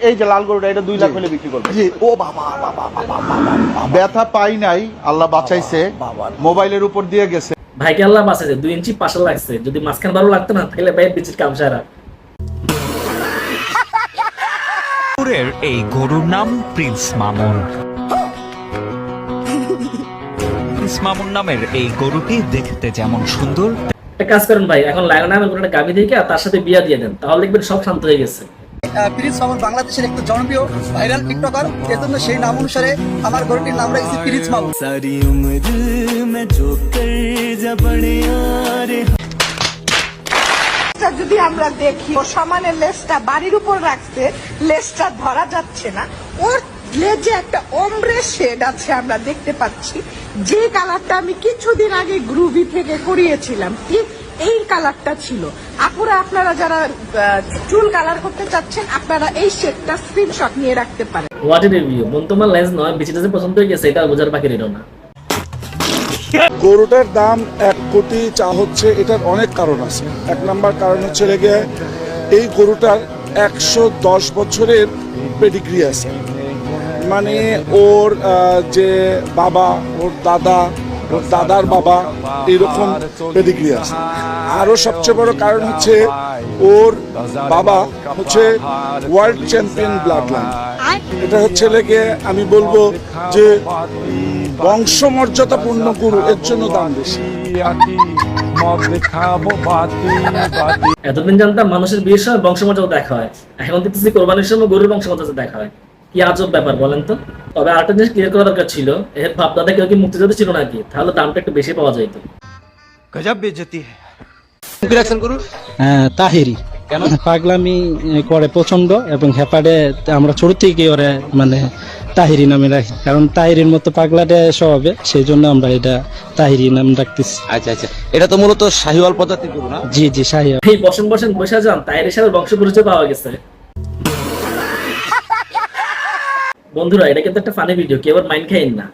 এই যে লাল গরুটা, এটা 2 লাখ হলে বিক্রি করবে। জি। ও বাবা বাবা বাবা বাবা, ব্যথা পাই নাই, আল্লাহ বাঁচাইছে, মোবাইলের উপর দিয়ে গেছে। ভাইকে আল্লাহ বাঁচাইছে, 2 ইঞ্চি পাশে লাগছে, যদি মাঝখান ভালো লাগতো না তাহলে ভাইয়ের বিচির কাম সারা। এই গরুর নাম প্রিন্স মামুন। প্রিন্স মামুন নামের এই গরুটি দেখতে যেমন সুন্দর, একটা কাজ করেন ভাই, এখন লায়ন নামের কোনো একটা গাভী থেকে তার সাথে বিয়া দিয়ে দেন, তাহলে দেখবেন সব শান্ত হয়ে গেছে। প্রিন্স মামুন বাংলাদেশের একটু জনপ্রিয় ভাইরাল টিকটকার, এজন্য সেই নাম অনুসারে আমার গরুটির নাম রাখছি প্রিন্স মামুন। যদি আমরা দেখি ও সমানের লেজটা বাড়ির উপর রাখছে, লেজটা ধরা যাচ্ছে না, ওর লেজে একটা ওমব্রে শেড আছে আমরা দেখতে পাচ্ছি, যে কালারটা আমি কিছুদিন আগে গ্রুভি থেকে করিয়েছিলাম, ঠিক এই কালারটা ছিল। আপুরা আপনারা যারা চুল কালার করতে চাচ্ছেন, আপনারা এই শেডটা স্ক্রিনশট নিয়ে রাখতে পারেন। হোয়াট এ রিভিউ, বোন তোমার লেন্স নয়, বিচিটা যে পছন্দ হয়ে গেছে এটা বোঝার বাকি রইল না। গরুটার দাম 1 কোটি চা হচ্ছে, এটার অনেক কারণ আছে। 1 নাম্বার কারণ হচ্ছে লেগে এই গরুটার 110 বছরের পেডিগ্রি আছে, মানে ওর যে বাবা, ওর দাদা, ওর দাদার বাবা, এরকম পেডিগ্রি আছে। আরো সবচেয়ে বড় কারণ হচ্ছে ওর বাবা হচ্ছে ওয়ার্ল্ড চ্যাম্পিয়ন ব্লাড লাইন। এটা হচ্ছে লেগে আমি বলবো যে বংশমর্যাদাপূর্ণ গরু, এর জন্য দাম বেশি। এতদিন জানতাম মানুষের বিয়ের সময় বংশমর্যাদা দেখা হয়, এখন দেখতেছি কোরবানির সময় গরুর বংশমর্যাদা দেখা হয়। কি আজব ব্যাপার বলেন তো। তবে আরেকটা জিনিস ক্লিয়ার করা দরকার ছিল, এর বাপ দাদা কেউ কি মুক্তিযোদ্ধা ছিল নাকি, তাহলে দামটা একটু বেশি পাওয়া যেত। গজব বেজতি হ্যাঁ, তাহিরি পাগলামি করে প্রচন্ড, এবং হেপাডে আমরা ছোট থেকে ওরে মানে তাহিরি নামে রাখি, কারণ তাহিরির মতো পাগলাটে স্বভাবে, সেই জন্য আমরা এটা তাহিরি নাম রাখতেছি। আচ্ছা আচ্ছা, এটা তো মূলত শাহিওয়াল প্রজাতির গরু না? জি জি, শাহী। এই বসেন বসেন বসে যান, তাইর হিসাবে বংশ পরিচয় পাওয়া গেছে। বন্ধুরা, এটা কিন্তু একটা ফানি ভিডিও, কেউ আবার মাইন্ড খাইন না।